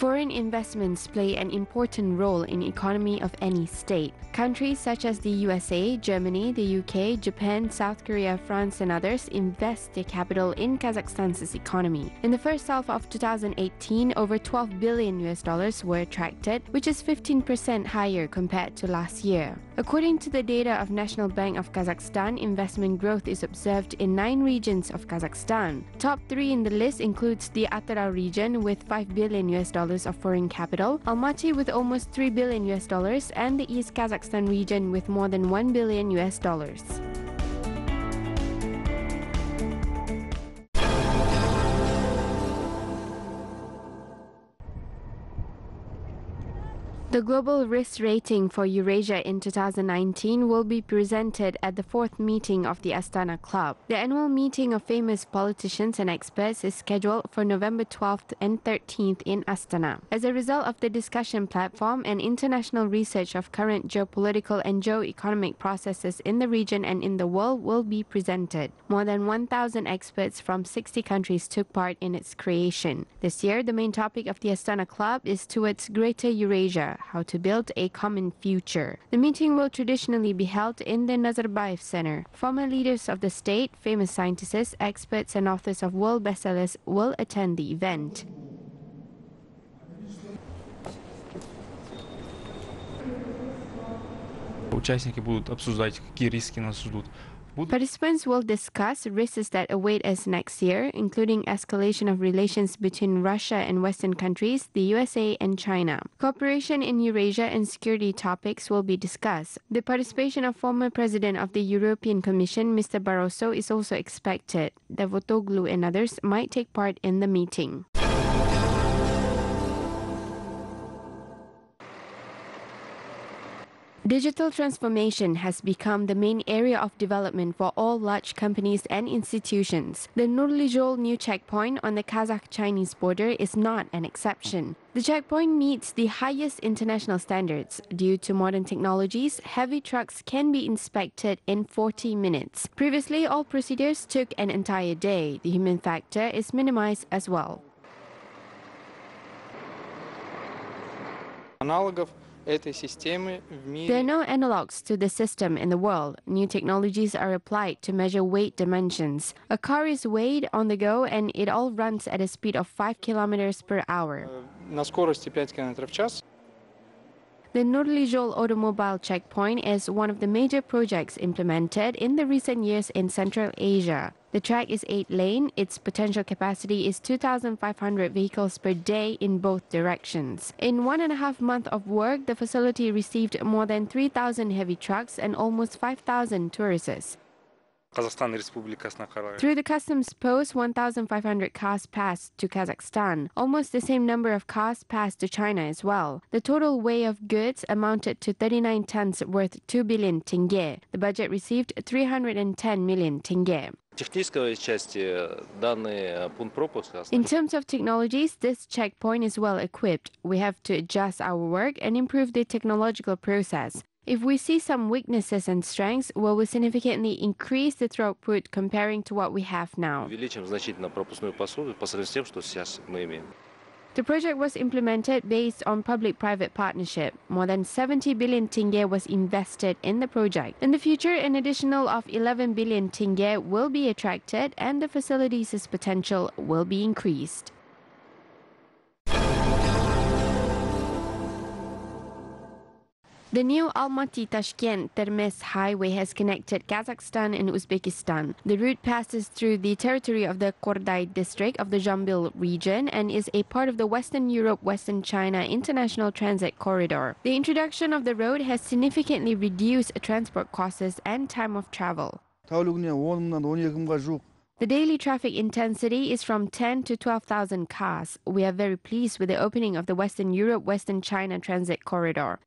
Foreign investments play an important role in the economy of any state. Countries such as the USA, Germany, the UK, Japan, South Korea, France and others invest their capital in Kazakhstan's economy. In the first half of 2018, over $12 billion were attracted, which is 15% higher compared to last year. According to the data of National Bank of Kazakhstan, investment growth is observed in 9 regions of Kazakhstan. Top 3 in the list includes the Atara region with $5 billion of foreign capital, Almaty with almost $3 billion and the East Kazakhstan region with more than $1 billion. The global risk rating for Eurasia in 2019 will be presented at the 4th meeting of the Astana Club. The annual meeting of famous politicians and experts is scheduled for November 12th and 13th in Astana. As a result of the discussion platform and international research of current geopolitical and geo-economic processes in the region and in the world will be presented. More than 1,000 experts from 60 countries took part in its creation. This year, the main topic of the Astana Club is towards Greater Eurasia, how to build a common future. The meeting will traditionally be held in the Nazarbayev Center. Former leaders of the state, famous scientists, experts and authors of world bestsellers will attend the event. Участники будут обсуждать, какие риски нас ждут. Participants will discuss risks that await us next year, including escalation of relations between Russia and Western countries, the USA and China. Cooperation in Eurasia and security topics will be discussed. The participation of former President of the European Commission, Mr. Barroso, is also expected. Davutoglu and others might take part in the meeting. Digital transformation has become the main area of development for all large companies and institutions. The Nurlijol new checkpoint on the Kazakh-Chinese border is not an exception. The checkpoint meets the highest international standards. Due to modern technologies, heavy trucks can be inspected in 40 minutes. Previously, all procedures took an entire day. The human factor is minimized as well. There are no analogs to the system in the world. New technologies are applied to measure weight dimensions. A car is weighed on the go and it all runs at a speed of 5 kilometers per hour. The Nurlijol automobile checkpoint is one of the major projects implemented in the recent years in Central Asia. The track is 8-lane. Its potential capacity is 2,500 vehicles per day in both directions. In 1.5 months of work, the facility received more than 3,000 heavy trucks and almost 5,000 tourists. Through the customs post, 1,500 cars passed to Kazakhstan. Almost the same number of cars passed to China as well. The total weight of goods amounted to 39 tons worth 2 billion tenge. The budget received 310 million tenge. In terms of technologies, this checkpoint is well equipped. We have to adjust our work and improve the technological process. If we see some weaknesses and strengths, we will significantly increase the throughput comparing to what we have now. The project was implemented based on public-private partnership. More than 70 billion tenge was invested in the project. In the future, an additional of 11 billion tenge will be attracted and the facility's potential will be increased. The new Almaty-Tashkent-Termez highway has connected Kazakhstan and Uzbekistan. The route passes through the territory of the Korday district of the Jambil region and is a part of the Western Europe-Western China International Transit Corridor. The introduction of the road has significantly reduced transport costs and time of travel. The daily traffic intensity is from 10 to 12,000 cars. We are very pleased with the opening of the Western Europe-Western China Transit Corridor.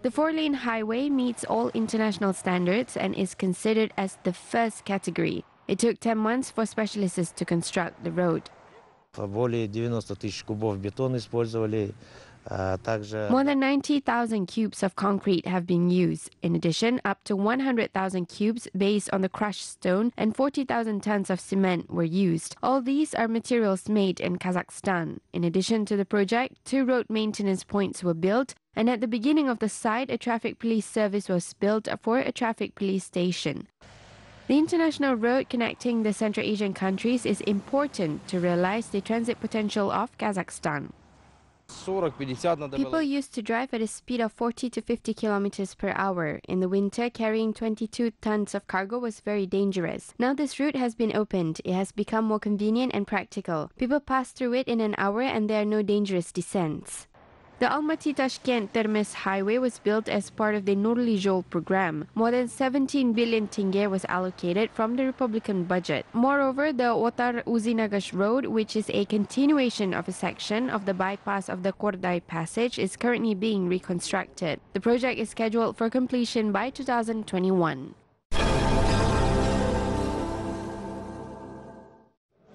The 4-lane highway meets all international standards and is considered as the first category. It took 10 months for specialists to construct the road. Более 90 тысяч кубов бетона использовали, More than 90,000 cubes of concrete have been used. In addition, up to 100,000 cubes based on the crushed stone and 40,000 tons of cement were used. All these are materials made in Kazakhstan. In addition to the project, 2 road maintenance points were built, and at the beginning of the site, a traffic police service was built for a traffic police station. The international road connecting the Central Asian countries is important to realize the transit potential of Kazakhstan. People used to drive at a speed of 40 to 50 kilometers per hour. In the winter, carrying 22 tons of cargo was very dangerous. Now this route has been opened. It has become more convenient and practical. People pass through it in an hour and there are no dangerous descents. The Almaty-Tashkent Termes Highway was built as part of the Joly program. More than 17 billion tenge was allocated from the Republican budget. Moreover, the Otar-Uzinagash Road, which is a continuation of a section of the bypass of the Kordai Passage, is currently being reconstructed. The project is scheduled for completion by 2021.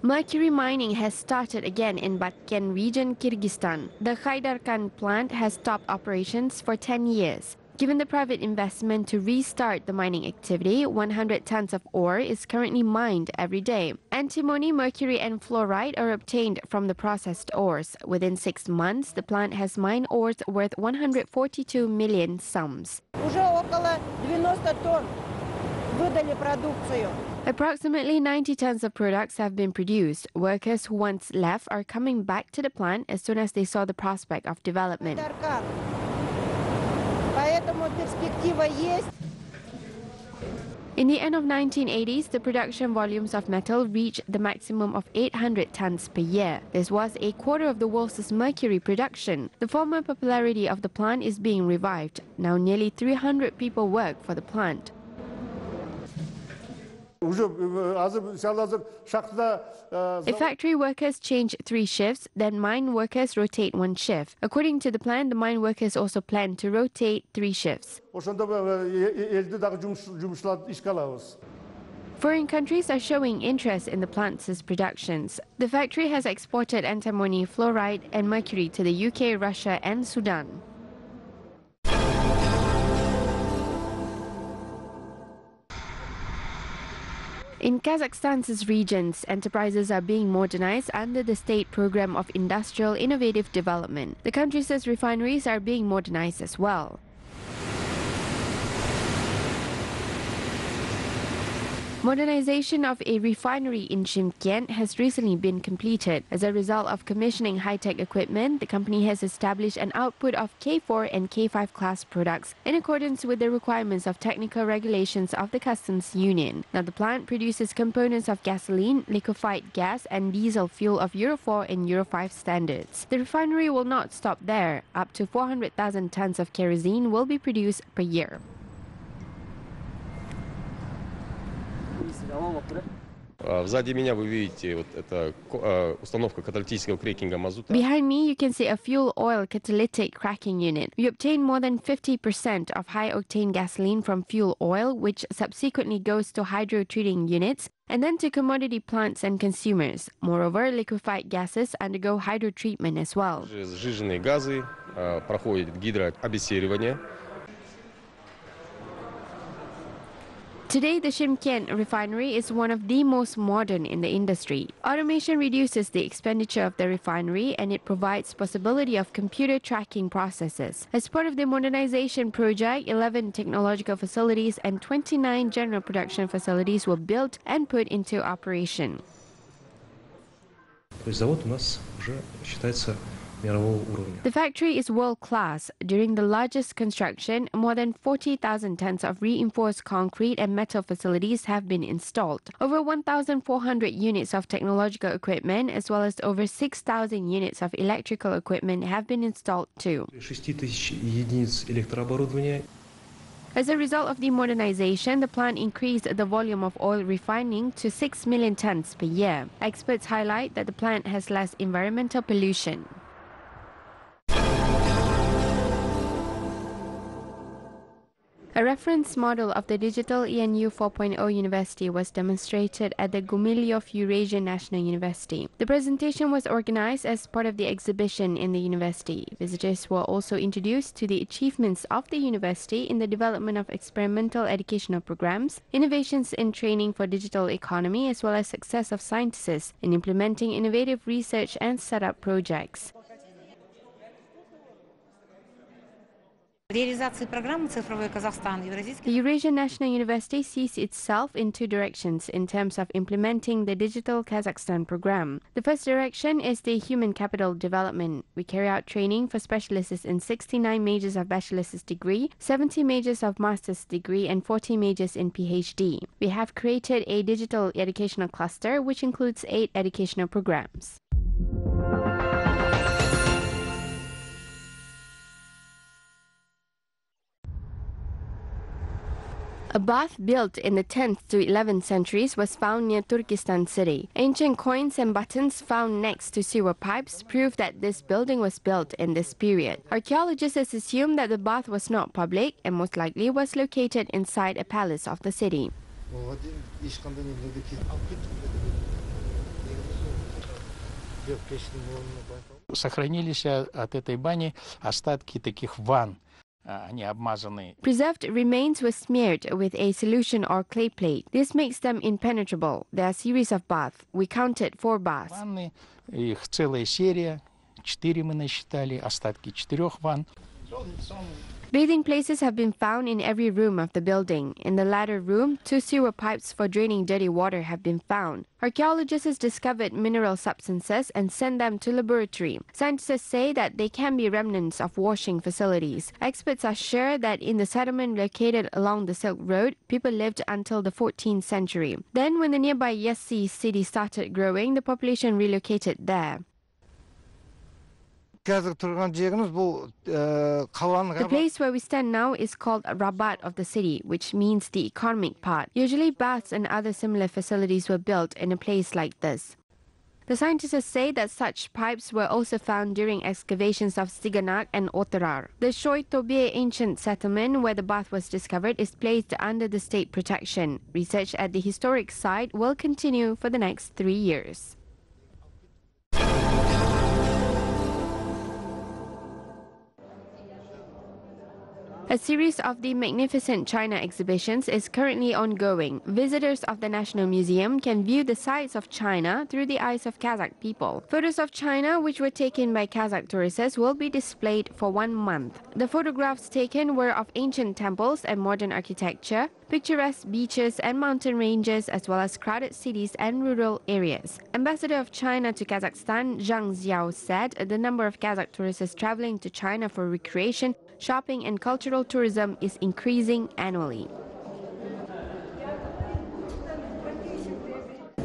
Mercury mining has started again in Batken region, Kyrgyzstan. The Khaydarkan plant has stopped operations for 10 years. Given the private investment to restart the mining activity, 100 tons of ore is currently mined every day. Antimony, mercury and fluoride are obtained from the processed ores. Within 6 months, the plant has mined ores worth 142 million sums. Approximately 90 tons of products have been produced. Workers who once left are coming back to the plant as soon as they saw the prospect of development. In the end of 1980s, the production volumes of metal reached the maximum of 800 tons per year. This was a quarter of the world's mercury production. The former popularity of the plant is being revived. Now nearly 300 people work for the plant. If factory workers change 3 shifts, then mine workers rotate 1 shift. According to the plan, the mine workers also plan to rotate 3 shifts. Foreign countries are showing interest in the plant's productions. The factory has exported antimony, fluoride and mercury to the UK, Russia and Sudan. In Kazakhstan's regions, enterprises are being modernized under the state program of industrial innovative development. The country's refineries are being modernized as well. Modernization of a refinery in Shymkent has recently been completed. As a result of commissioning high-tech equipment, the company has established an output of K4 and K5 class products in accordance with the requirements of technical regulations of the Customs Union. Now the plant produces components of gasoline, liquefied gas and diesel fuel of Euro 4 and Euro 5 standards. The refinery will not stop there. Up to 400,000 tons of kerosene will be produced per year. Behind me, you can see a fuel oil catalytic cracking unit. We obtain more than 50% of high-octane gasoline from fuel oil, which subsequently goes to hydro-treating units and then to commodity plants and consumers. Moreover, liquefied gases undergo hydro-treatment as well. Today, the Shymkent refinery is one of the most modern in the industry. Automation reduces the expenditure of the refinery and it provides possibility of computer tracking processes. As part of the modernization project, 11 technological facilities and 29 general production facilities were built and put into operation. The factory is world-class. During the largest construction, more than 40,000 tons of reinforced concrete and metal facilities have been installed. Over 1,400 units of technological equipment as well as over 6,000 units of electrical equipment have been installed too. As a result of the modernization, the plant increased the volume of oil refining to 6 million tons per year. Experts highlight that the plant has less environmental pollution. A reference model of the digital ENU 4.0 university was demonstrated at the Gumilyov Eurasian National University. The presentation was organized as part of the exhibition in the university. Visitors were also introduced to the achievements of the university in the development of experimental educational programs, innovations in training for digital economy, as well as success of scientists in implementing innovative research and startup projects. The Eurasian National University sees itself in two directions in terms of implementing the Digital Kazakhstan program. The first direction is the human capital development. We carry out training for specialists in 69 majors of bachelor's degree, 70 majors of master's degree, and 40 majors in PhD. We have created a digital educational cluster which includes 8 educational programs. A bath built in the 10th to 11th centuries was found near Turkestan city. Ancient coins and buttons found next to sewer pipes prove that this building was built in this period. Archaeologists assume that the bath was not public and most likely was located inside a palace of the city. Сохранились от этой бани остатки таких ванн. Preserved remains were smeared with a solution or clay plate. This makes them impenetrable. There are a series of baths. We counted 4 baths. Ванны, их целая серия, 4 мы насчитали, остатки 4 ванн. Bathing places have been found in every room of the building. In the latter room, 2 sewer pipes for draining dirty water have been found. Archaeologists discovered mineral substances and sent them to laboratory. Scientists say that they can be remnants of washing facilities. Experts are sure that in the settlement located along the Silk Road, people lived until the 14th century. Then, when the nearby Yassi city started growing, the population relocated there. The place where we stand now is called Rabat of the city, which means the economic part. Usually baths and other similar facilities were built in a place like this. The scientists say that such pipes were also found during excavations of Siganak and Otarar. The Shoy Tobe ancient settlement where the bath was discovered is placed under the state protection. Research at the historic site will continue for the next 3 years. A series of the Magnificent China exhibitions is currently ongoing. Visitors of the National Museum can view the sights of China through the eyes of Kazakh people. Photos of China, which were taken by Kazakh tourists, will be displayed for 1 month. The photographs taken were of ancient temples and modern architecture, picturesque beaches and mountain ranges, as well as crowded cities and rural areas. Ambassador of China to Kazakhstan, Zhang Xiao, said the number of Kazakh tourists traveling to China for recreation, shopping and cultural tourism is increasing annually.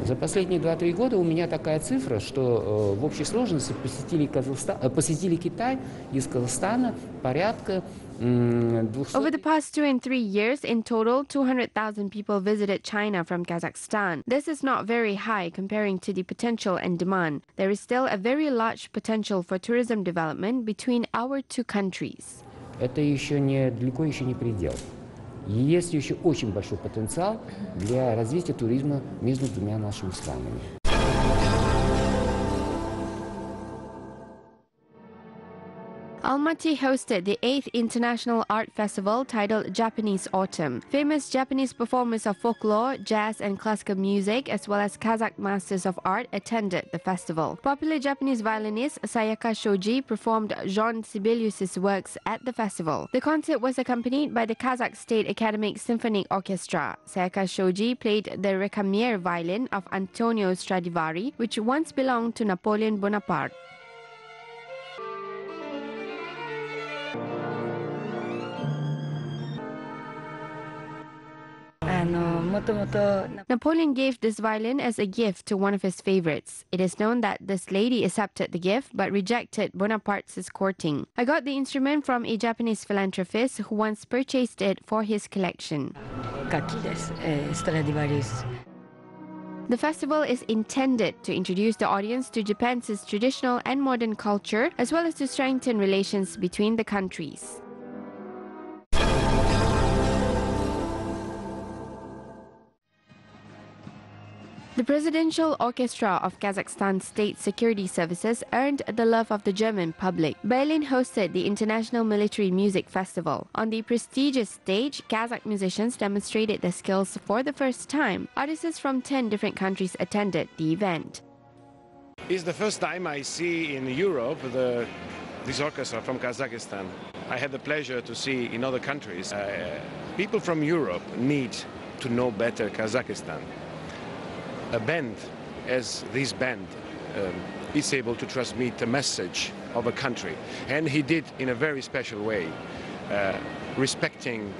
За последние 2-3 года у меня такая цифра, что в общей сложности посетили Китай из Казахстана порядка 200. Over the past 2 and 3 years, in total, 200,000 people visited China from Kazakhstan. This is not very high comparing to the potential and demand. There is still a very large potential for tourism development between our 2 countries. Это далеко еще не предел. Есть еще очень большой потенциал для развития туризма между двумя нашими странами. Almaty hosted the 8th International Art Festival titled Japanese Autumn. Famous Japanese performers of folklore, jazz and classical music, as well as Kazakh masters of art attended the festival. Popular Japanese violinist Sayaka Shoji performed Jean Sibelius's works at the festival. The concert was accompanied by the Kazakh State Academic Symphonic Orchestra. Sayaka Shoji played the Recamier violin of Antonio Stradivari, which once belonged to Napoleon Bonaparte. Napoleon gave this violin as a gift to one of his favorites. It is known that this lady accepted the gift but rejected Bonaparte's courting. I got the instrument from a Japanese philanthropist who once purchased it for his collection. The festival is intended to introduce the audience to Japan's traditional and modern culture, as well as to strengthen relations between the countries. The Presidential Orchestra of Kazakhstan State Security Services earned the love of the German public. Berlin hosted the International Military Music Festival. On the prestigious stage, Kazakh musicians demonstrated their skills for the first time. Artists from 10 different countries attended the event. It's the first time I see in Europe this orchestra from Kazakhstan. I had the pleasure to see in other countries. People from Europe need to know better Kazakhstan. A band as this band is able to transmit a message of a country, and he did in a very special way, respecting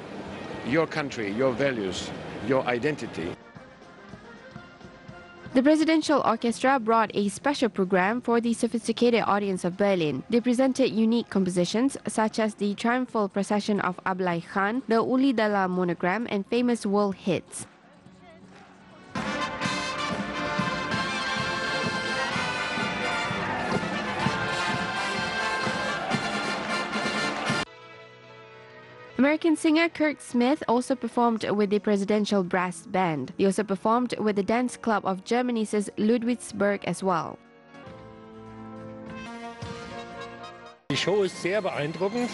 your country, your values, your identity. The Presidential Orchestra brought a special program for the sophisticated audience of Berlin. They presented unique compositions such as the Triumphal Procession of Ablai Khan, the Uli Dala Monogram, and famous world hits. American singer Kirk Smith also performed with the Presidential Brass Band. They also performed with the Dance Club of Germany's Ludwigsburg as well. Die Show ist sehr beeindruckend.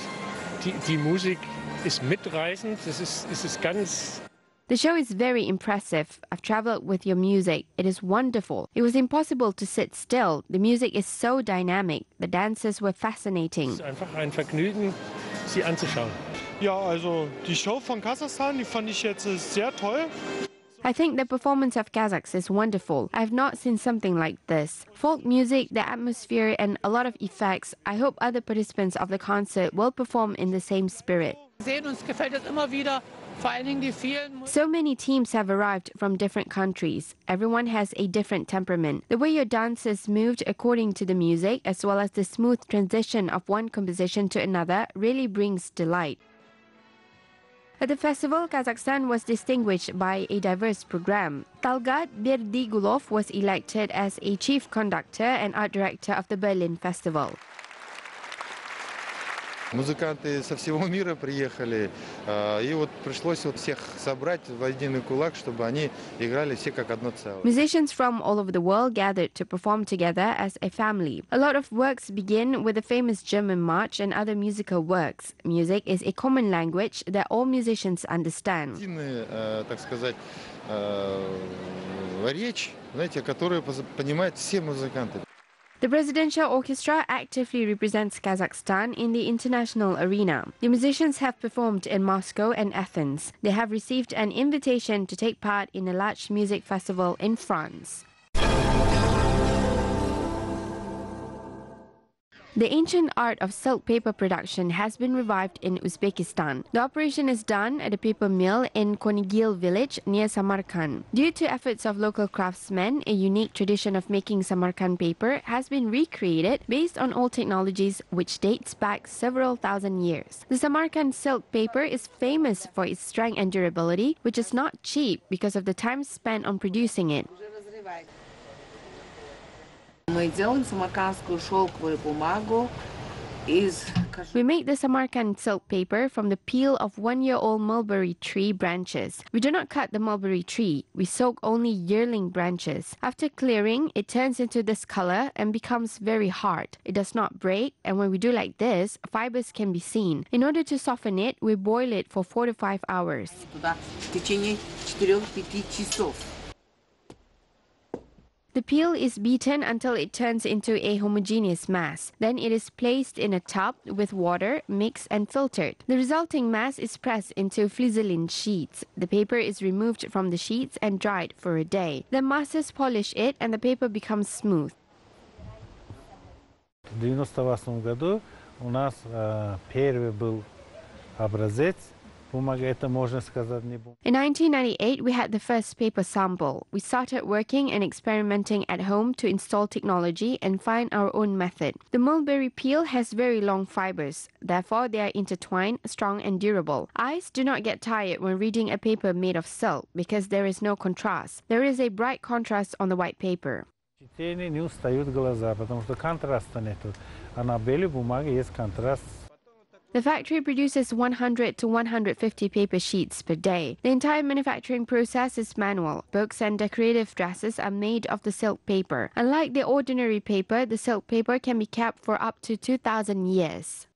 Die Musik ist mitreißend. Es ist ganz. The show is very impressive. I've traveled with your music. It is wonderful. It was impossible to sit still. The music is so dynamic. The dances were fascinating. Es ist einfach ein Vergnügen, sie anzuschauen. Ja, also die Show von Kasachstan, die fand ich jetzt sehr toll. I think the performance of Kazakhs is wonderful. I have not seen something like this. Folk music, the atmosphere, and a lot of effects. I hope other participants of the concert will perform in the same spirit. Uns gefällt es immer wieder. So many teams have arrived from different countries. Everyone has a different temperament. The way your dancers moved according to the music, as well as the smooth transition of one composition to another, really brings delight. At the festival, Kazakhstan was distinguished by a diverse program. Talgat Berdigulov was elected as a chief conductor and art director of the Berlin Festival. Музыканты со всего мира приехали, и вот пришлось всех собрать в единый кулак, чтобы они играли все как одно целое. Musicians from all over the world gathered to perform together as a family. A lot of works begin with the famous German march and other musical works. Music is a common language that all musicians understand. Так сказать, речь, знаете, которую понимают все музыканты. The Presidential Orchestra actively represents Kazakhstan in the international arena. The musicians have performed in Moscow and Athens. They have received an invitation to take part in a large music festival in France. The ancient art of silk paper production has been revived in Uzbekistan. The operation is done at a paper mill in Konigil village near Samarkand. Due to efforts of local craftsmen, a unique tradition of making Samarkand paper has been recreated based on old technologies which dates back several thousand years. The Samarkand silk paper is famous for its strength and durability, which is not cheap because of the time spent on producing it. Мы делаем самаркандскую шелковую бумагу из... We make the Samarkand silk paper from the peel of one-year-old mulberry tree branches. We do not cut the mulberry tree. We soak only yearling branches. After clearing, it turns into this color and becomes very hard. It does not break, and when we do like this, fibers can be seen. In order to soften it, we boil it for 4 to 5 hours. В течение 4-5 часов. The peel is beaten until it turns into a homogeneous mass. Then it is placed in a tub with water, mixed and filtered. The resulting mass is pressed into flizolin sheets. The paper is removed from the sheets and dried for a day. The masters polish it and the paper becomes smooth. В 1998 году у нас первый был образец. In 1998, we had the first paper sample. We started working and experimenting at home to install technology and find our own method. The mulberry peel has very long fibers. Therefore, they are intertwined, strong and durable. Eyes do not get tired when reading a paper made of silk because there is no contrast. There is a bright contrast on the white paper. Чтение не устают глаза, потому что контраста нету. А на белой бумаге есть контраст. The factory produces 100 to 150 paper sheets per day. The entire manufacturing process is manual. Books and decorative dresses are made of the silk paper. Unlike the ordinary paper, the silk paper can be kept for up to 2,000 years.